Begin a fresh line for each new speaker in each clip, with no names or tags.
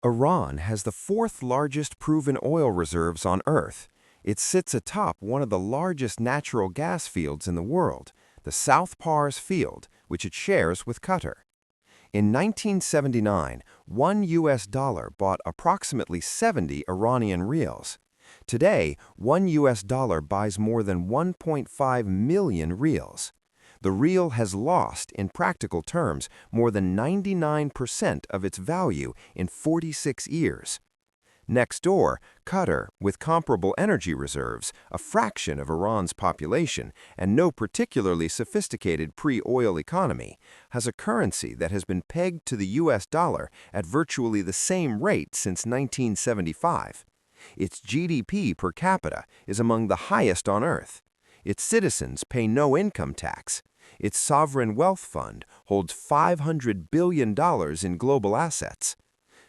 Iran has the fourth largest proven oil reserves on Earth. It sits atop one of the largest natural gas fields in the world, the South Pars Field, which it shares with Qatar. In 1979, $1 bought approximately 70 Iranian rials. Today, $1 buys more than 1.5 million rials. The rial has lost, in practical terms, more than 99% of its value in 46 years. Next door, Qatar, with comparable energy reserves, a fraction of Iran's population, and no particularly sophisticated pre-oil economy, has a currency that has been pegged to the US dollar at virtually the same rate since 1975. Its GDP per capita is among the highest on Earth. Its citizens pay no income tax. Its sovereign wealth fund holds $500 billion in global assets.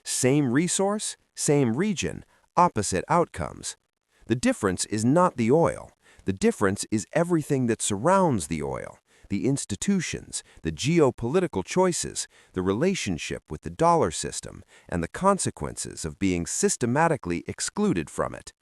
Same resource, same region, opposite outcomes. The difference is not the oil. The difference is everything that surrounds the oil, the institutions, the geopolitical choices, the relationship with the dollar system, and the consequences of being systematically excluded from it.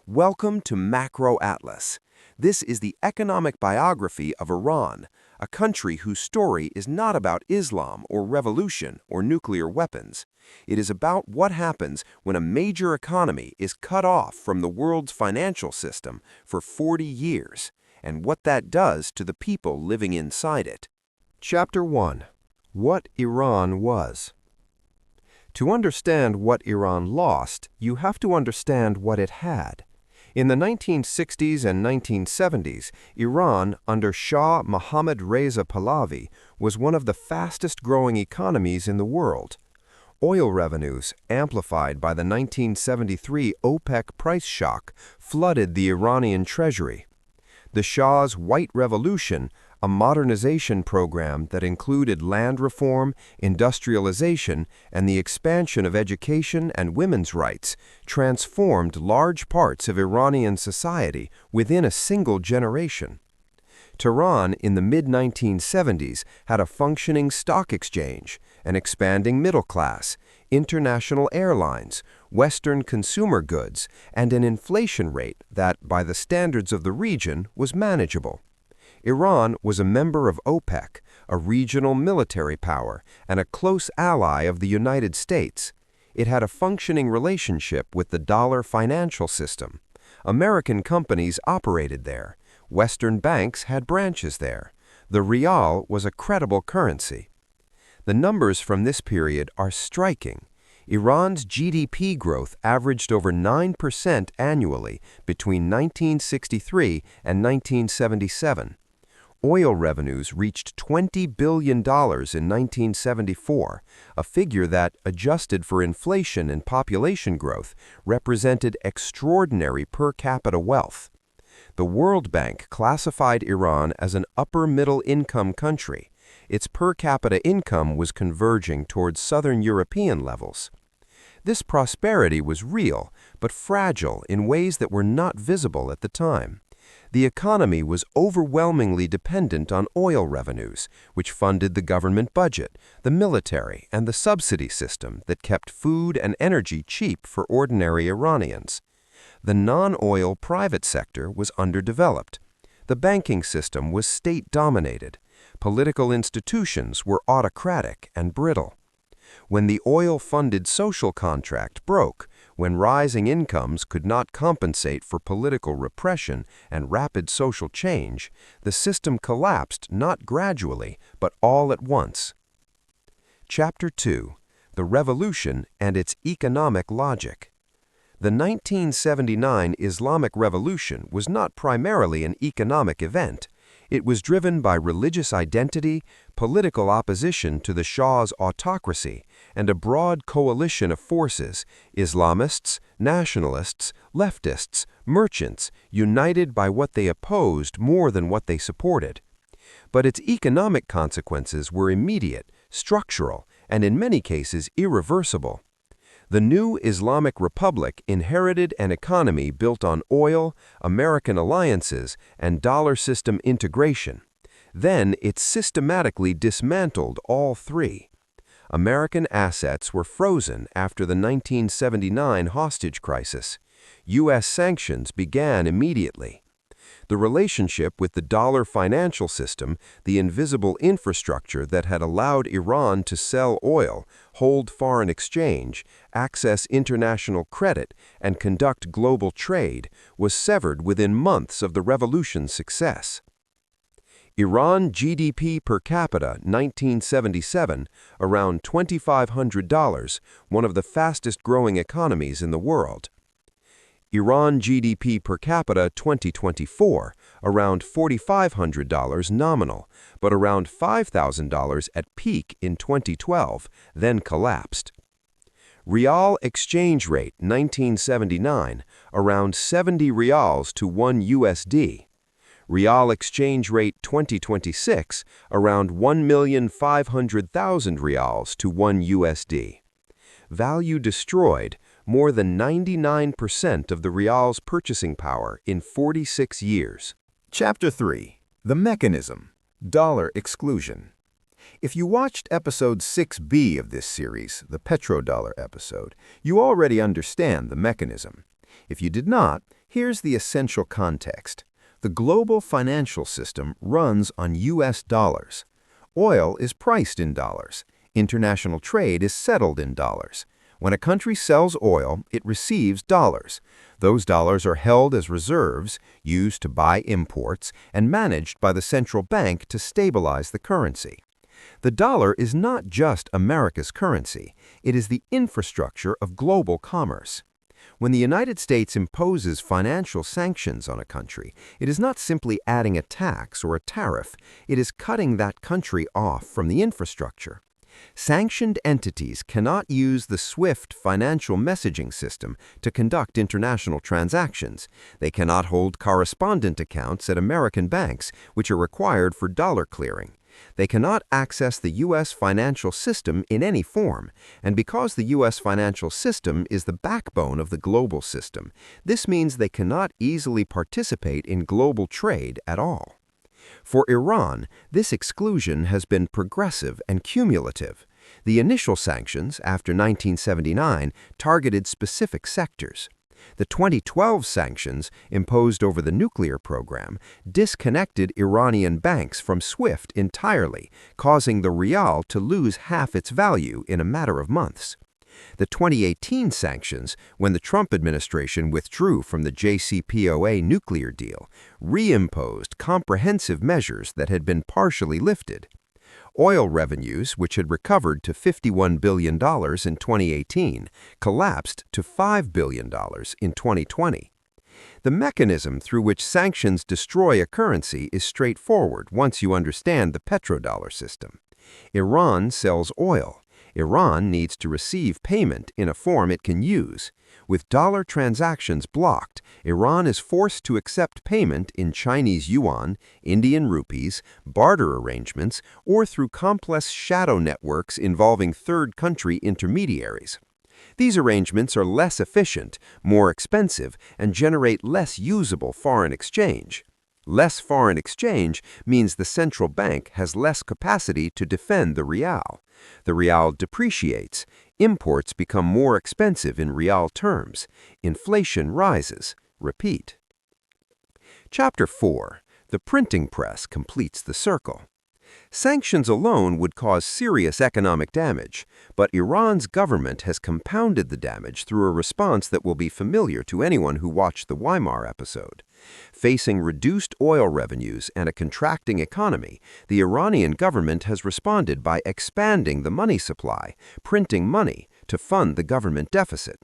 Welcome to Macro Atlas. This is the economic biography of Iran, a country whose story is not about Islam or revolution or nuclear weapons. It is about what happens when a major economy is cut off from the world's financial system for 40 years, and what that does to the people living inside it. Chapter 1. What Iran was. To understand what Iran lost, you have to understand what it had. In the 1960s and 1970s, Iran, under Shah Mohammad Reza Pahlavi, was one of the fastest-growing economies in the world. Oil revenues, amplified by the 1973 OPEC price shock, flooded the Iranian treasury. The Shah's White Revolution, a modernization program that included land reform, industrialization, and the expansion of education and women's rights, transformed large parts of Iranian society within a single generation. Tehran in the mid-1970s had a functioning stock exchange, an expanding middle class, international airlines, Western consumer goods, and an inflation rate that, by the standards of the region, was manageable. Iran was a member of OPEC, a regional military power, and a close ally of the United States. It had a functioning relationship with the dollar financial system. American companies operated there. Western banks had branches there. The rial was a credible currency. The numbers from this period are striking. Iran's GDP growth averaged over 9% annually between 1963 and 1977. Oil revenues reached $20 billion in 1974, a figure that, adjusted for inflation and population growth, represented extraordinary per capita wealth. The World Bank classified Iran as an upper-middle income country. Its per capita income was converging towards Southern European levels. This prosperity was real, but fragile in ways that were not visible at the time. The economy was overwhelmingly dependent on oil revenues, which funded the government budget, the military, and the subsidy system that kept food and energy cheap for ordinary Iranians. The non-oil private sector was underdeveloped. The banking system was state-dominated. Political institutions were autocratic and brittle. When the oil-funded social contract broke, when rising incomes could not compensate for political repression and rapid social change, the system collapsed not gradually, but all at once. Chapter 2. The Revolution and its Economic Logic. The 1979 Islamic Revolution was not primarily an economic event. It was driven by religious identity, political opposition to the Shah's autocracy, and a broad coalition of forces, Islamists, nationalists, leftists, merchants, united by what they opposed more than what they supported. But its economic consequences were immediate, structural, and in many cases irreversible. The new Islamic Republic inherited an economy built on oil, American alliances, and dollar system integration. Then it systematically dismantled all three. American assets were frozen after the 1979 hostage crisis. U.S. sanctions began immediately. The relationship with the dollar financial system, the invisible infrastructure that had allowed Iran to sell oil, hold foreign exchange, access international credit, and conduct global trade, was severed within months of the revolution's success. Iran GDP per capita 1977, around $2,500, one of the fastest growing economies in the world. Iran GDP per capita 2024, around $4,500 nominal, but around $5,000 at peak in 2012, then collapsed. Rial exchange rate 1979, around 70 rials to 1 USD. Rial exchange rate 2026, around 1,500,000 rials to 1 USD. Value destroyed, more than 99% of the rial's purchasing power in 46 years.
Chapter 3. The Mechanism. Dollar Exclusion. If you watched episode 6b of this series, the petrodollar episode, you already understand the mechanism. If you did not, here's the essential context. The global financial system runs on U.S. dollars. Oil is priced in dollars. International trade is settled in dollars. When a country sells oil, it receives dollars. Those dollars are held as reserves, used to buy imports, and managed by the central bank to stabilize the currency. The dollar is not just America's currency. It is the infrastructure of global commerce. When the United States imposes financial sanctions on a country, it is not simply adding a tax or a tariff. It is cutting that country off from the infrastructure. Sanctioned entities cannot use the SWIFT financial messaging system to conduct international transactions. They cannot hold correspondent accounts at American banks, which are required for dollar clearing. They cannot access the U.S. financial system in any form, and because the U.S. financial system is the backbone of the global system, this means they cannot easily participate in global trade at all. For Iran, this exclusion has been progressive and cumulative. The initial sanctions, after 1979, targeted specific sectors. The 2012 sanctions, imposed over the nuclear program, disconnected Iranian banks from SWIFT entirely, causing the rial to lose half its value in a matter of months. The 2018 sanctions, when the Trump administration withdrew from the JCPOA nuclear deal, reimposed comprehensive measures that had been partially lifted. Oil revenues, which had recovered to $51 billion in 2018, collapsed to $5 billion in 2020. The mechanism through which sanctions destroy a currency is straightforward once you understand the petrodollar system. Iran sells oil. Iran needs to receive payment in a form it can use. With dollar transactions blocked, Iran is forced to accept payment in Chinese yuan, Indian rupees, barter arrangements, or through complex shadow networks involving third-country intermediaries. These arrangements are less efficient, more expensive, and generate less usable foreign exchange. Less foreign exchange means the central bank has less capacity to defend the rial. The rial depreciates. Imports become more expensive in rial terms. Inflation rises. Repeat. Chapter 4. The printing press completes the circle. Sanctions alone would cause serious economic damage, but Iran's government has compounded the damage through a response that will be familiar to anyone who watched the Weimar episode. Facing reduced oil revenues and a contracting economy, the Iranian government has responded by expanding the money supply, printing money, to fund the government deficit.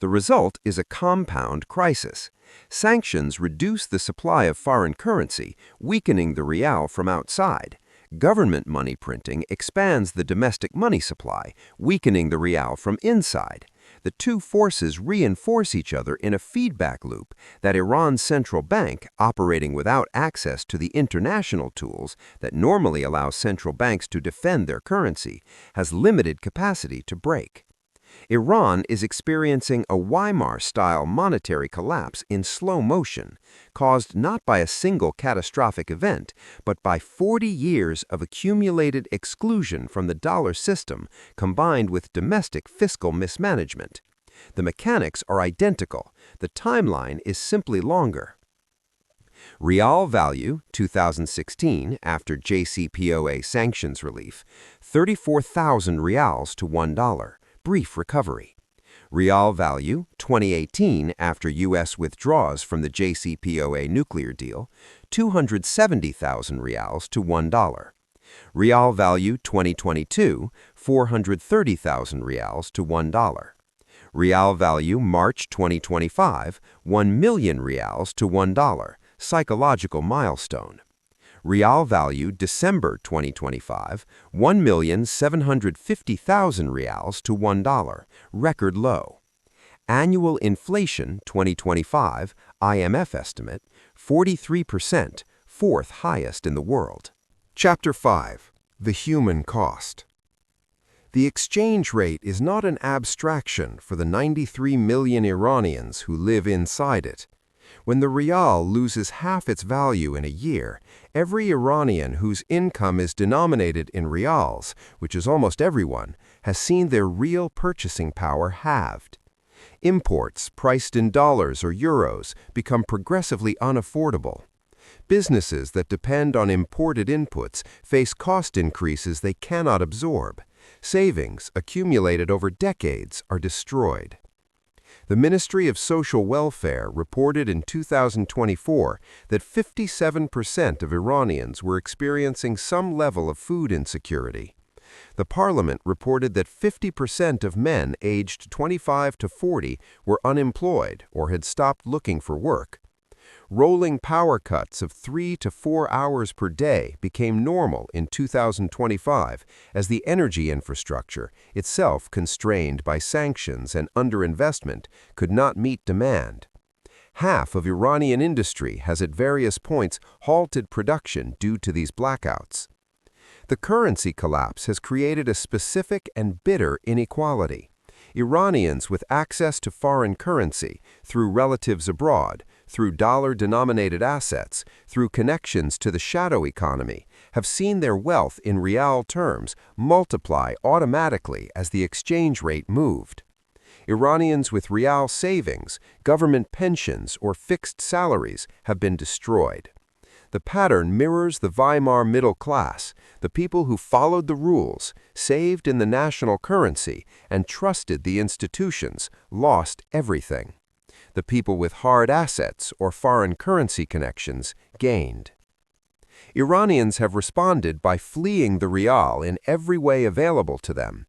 The result is a compound crisis. Sanctions reduce the supply of foreign currency, weakening the rial from outside. Government money printing expands the domestic money supply, weakening the rial from inside. The two forces reinforce each other in a feedback loop that Iran's central bank, operating without access to the international tools that normally allow central banks to defend their currency, has limited capacity to break.
Iran is experiencing a Weimar-style monetary collapse in slow motion, caused not by a single catastrophic event, but by 40 years of accumulated exclusion from the dollar system combined with domestic fiscal mismanagement. The mechanics are identical. The timeline is simply longer. Rial value, 2016, after JCPOA sanctions relief, 34,000 rials to $1. Brief recovery. Rial value, 2018, after U.S. withdraws from the JCPOA nuclear deal, 270,000 rials to $1. Rial value, 2022, 430,000 rials to $1. Rial value, March 2025, 1 million rials to $1, psychological milestone. Rial value, December 2025, 1,750,000 rials to $1, record low. Annual inflation 2025, IMF estimate, 43%, fourth highest in the world.
Chapter 5. The Human Cost. The exchange rate is not an abstraction for the 93 million Iranians who live inside it. When the rial loses half its value in a year, every Iranian whose income is denominated in rials, which is almost everyone, has seen their real purchasing power halved. Imports priced in dollars or euros become progressively unaffordable. Businesses that depend on imported inputs face cost increases they cannot absorb. Savings accumulated over decades are destroyed. The Ministry of Social Welfare reported in 2024 that 57% of Iranians were experiencing some level of food insecurity. The parliament reported that 50% of men aged 25 to 40 were unemployed or had stopped looking for work. Rolling power cuts of 3 to 4 hours per day became normal in 2025 as the energy infrastructure, itself constrained by sanctions and underinvestment, could not meet demand. Half of Iranian industry has at various points halted production due to these blackouts. The currency collapse has created a specific and bitter inequality. Iranians with access to foreign currency, through relatives abroad, through dollar-denominated assets, through connections to the shadow economy, have seen their wealth in rial terms multiply automatically as the exchange rate moved. Iranians with rial savings, government pensions, or fixed salaries have been destroyed. The pattern mirrors the Weimar middle class, the people who followed the rules, saved in the national currency, and trusted the institutions, lost everything. The people with hard assets or foreign currency connections gained. Iranians have responded by fleeing the rial in every way available to them.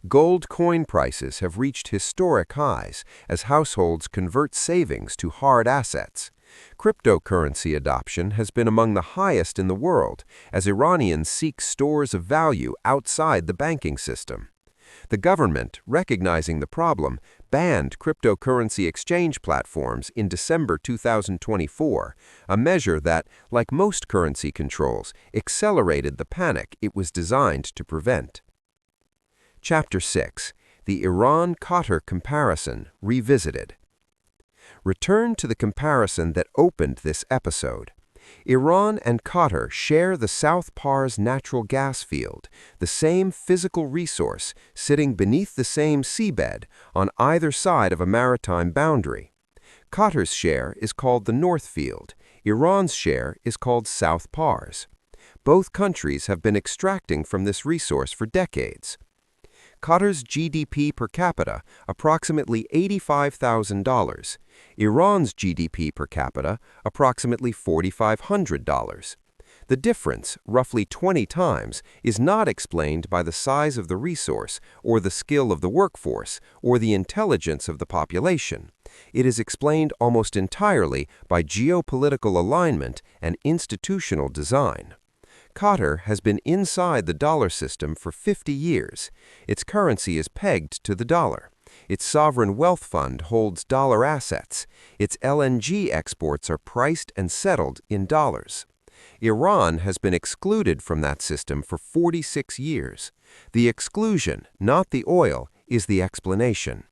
Gold coin prices have reached historic highs as households convert savings to hard assets. Cryptocurrency adoption has been among the highest in the world as Iranians seek stores of value outside the banking system. The government, recognizing the problem, banned cryptocurrency exchange platforms in December 2024, a measure that, like most currency controls, accelerated the panic it was designed to prevent. Chapter 6. The Iran-Qatar Comparison Revisited. Return to the comparison that opened this episode. Iran and Qatar share the South Pars natural gas field, the same physical resource sitting beneath the same seabed on either side of a maritime boundary. Qatar's share is called the North Field. Iran's share is called South Pars. Both countries have been extracting from this resource for decades. Qatar's GDP per capita, approximately $85,000. Iran's GDP per capita, approximately $4,500. The difference, roughly 20 times, is not explained by the size of the resource, or the skill of the workforce, or the intelligence of the population. It is explained almost entirely by geopolitical alignment and institutional design. Qatar has been inside the dollar system for 50 years. Its currency is pegged to the dollar. Its sovereign wealth fund holds dollar assets. Its LNG exports are priced and settled in dollars. Iran has been excluded from that system for 46 years. The exclusion, not the oil,
is the explanation.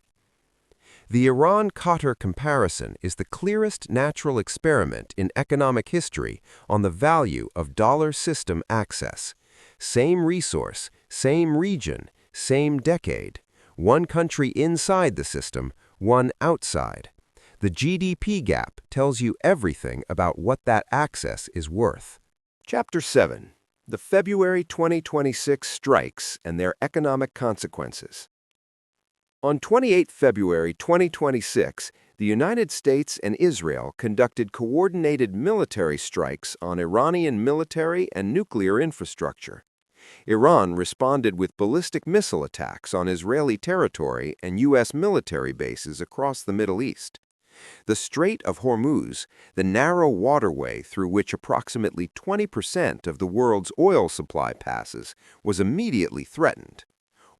The Iran-Qatar comparison is the clearest natural experiment in economic history on the value of dollar system access. Same resource, same region, same decade. One country inside the system, one outside. The GDP gap tells you everything about what that access is worth. Chapter 7. The February 2026 Strikes and Their Economic Consequences. On 28 February 2026, the United States and Israel conducted coordinated military strikes on Iranian military and nuclear infrastructure. Iran responded with ballistic missile attacks on Israeli territory and U.S. military bases across the Middle East. The Strait of Hormuz, the narrow waterway through which approximately 20% of the world's oil supply passes, was immediately threatened.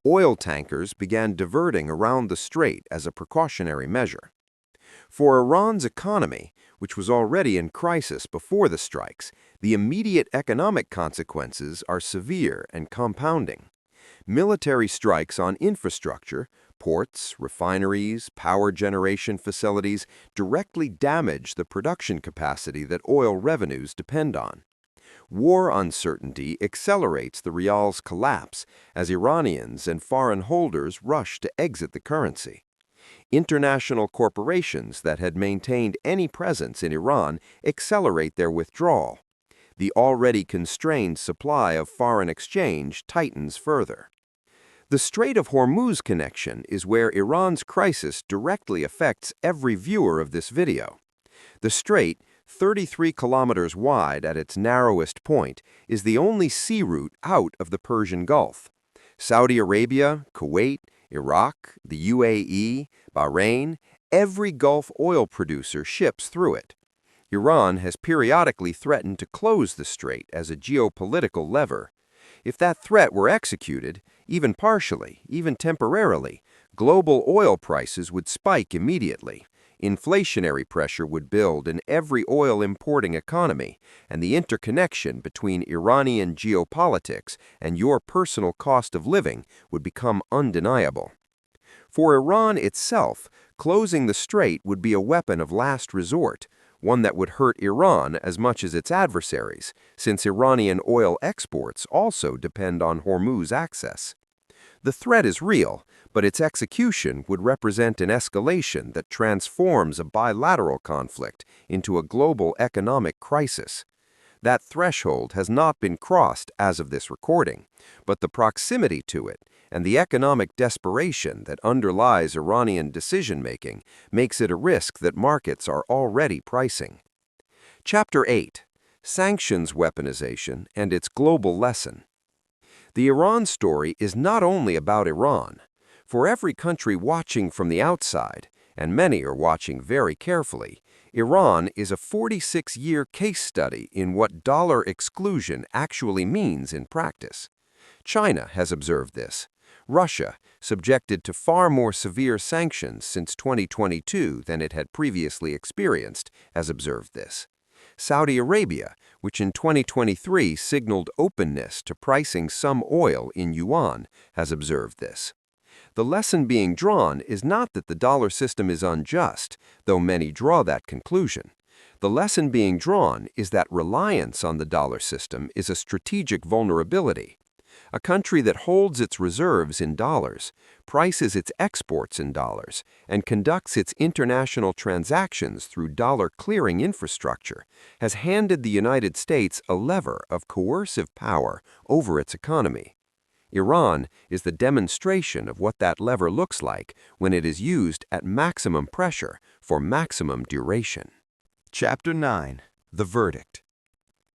Oil tankers began diverting around the strait as a precautionary measure. For Iran's economy, which was already in crisis before the strikes, the immediate economic consequences are severe and compounding. Military strikes on infrastructure, ports, refineries, power generation facilities, directly damage the production capacity that oil revenues depend on. War uncertainty accelerates the rial's collapse as Iranians and foreign holders rush to exit the currency. International corporations that had maintained any presence in Iran accelerate their withdrawal. The already constrained supply of foreign exchange tightens further. The Strait of Hormuz connection is where Iran's crisis directly affects every viewer of this video. The strait, 33 kilometers wide at its narrowest point, is the only sea route out of the Persian Gulf. Saudi Arabia, Kuwait, Iraq, the UAE, Bahrain, every Gulf oil producer ships through it. Iran has periodically threatened to close the strait as a geopolitical lever. If that threat were executed, even partially, even temporarily, global oil prices would spike immediately. Inflationary pressure would build in every oil-importing economy, and the interconnection between Iranian geopolitics and your personal cost of living would become undeniable. For Iran itself, closing the strait would be a weapon of last resort, one that would hurt Iran as much as its adversaries, since Iranian oil exports also depend on Hormuz access. The threat is real, but its execution would represent an escalation that transforms a bilateral conflict into a global economic crisis. That threshold has not been crossed as of this recording, but the proximity to it and the economic desperation that underlies Iranian decision-making makes it a risk that markets are already pricing. Chapter 8. Sanctions Weaponization and Its Global Lesson. The Iran story is not only about Iran. For every country watching from the outside, and many are watching very carefully, Iran is a 46-year case study in what dollar exclusion actually means in practice. China has observed this. Russia, subjected to far more severe sanctions since 2022 than it had previously experienced, has observed this. Saudi Arabia, which in 2023 signaled openness to pricing some oil in yuan, has observed this. The lesson being drawn is not that the dollar system is unjust, though many draw that conclusion. The lesson being drawn is that reliance on the dollar system is a strategic vulnerability. A country that holds its reserves in dollars, prices its exports in dollars, and conducts its international transactions through dollar clearing infrastructure has handed the United States a lever of coercive power over its economy. Iran is the demonstration of what that lever looks like when it is used at maximum pressure for maximum duration. Chapter 9. The Verdict.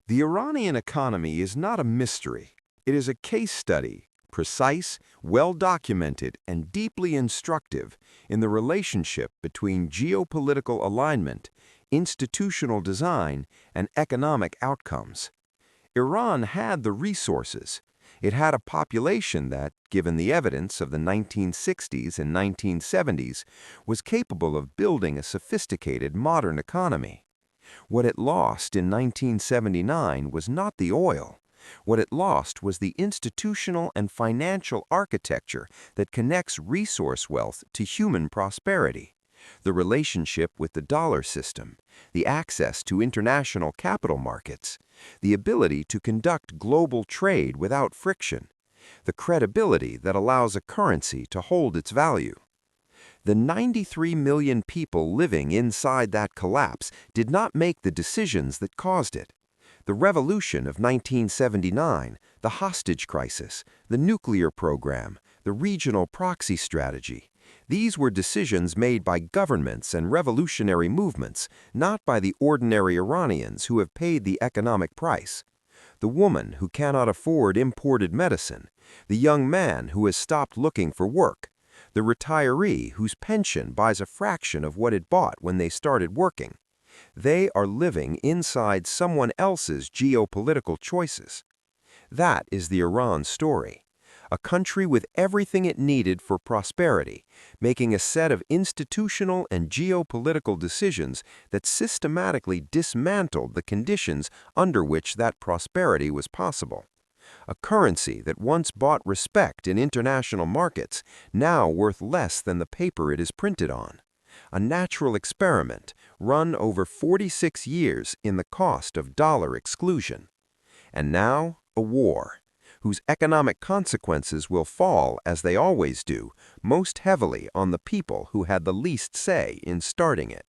The Iranian economy is not a mystery. It is a case study, precise, well-documented, and deeply instructive in the relationship between geopolitical alignment, institutional design, and economic outcomes. Iran had the resources. It had a population that, given the evidence of the 1960s and 1970s, was capable of building a sophisticated modern economy. What it lost in 1979 was not the oil. What it lost was the institutional and financial architecture that connects resource wealth to human prosperity. The relationship with the dollar system, the access to international capital markets, the ability to conduct global trade without friction, the credibility that allows a currency to hold its value. The 93 million people living inside that collapse did not make the decisions that caused it. The revolution of 1979, the hostage crisis, the nuclear program, the regional proxy strategy, these were decisions made by governments and revolutionary movements, not by the ordinary Iranians who have paid the economic price. The woman who cannot afford imported medicine, the young man who has stopped looking for work, the retiree whose pension buys a fraction of what it bought when they started working. They are living inside someone else's geopolitical choices. That is the Iran story. A country with everything it needed for prosperity, making a set of institutional and geopolitical decisions that systematically dismantled the conditions under which that prosperity was possible. A currency that once bought respect in international markets, now worth less than the paper it is printed on. A natural experiment run over 46 years in the cost of dollar exclusion. And now, a war, whose economic consequences will fall, as they always do, most heavily on the people who had the least say in starting it.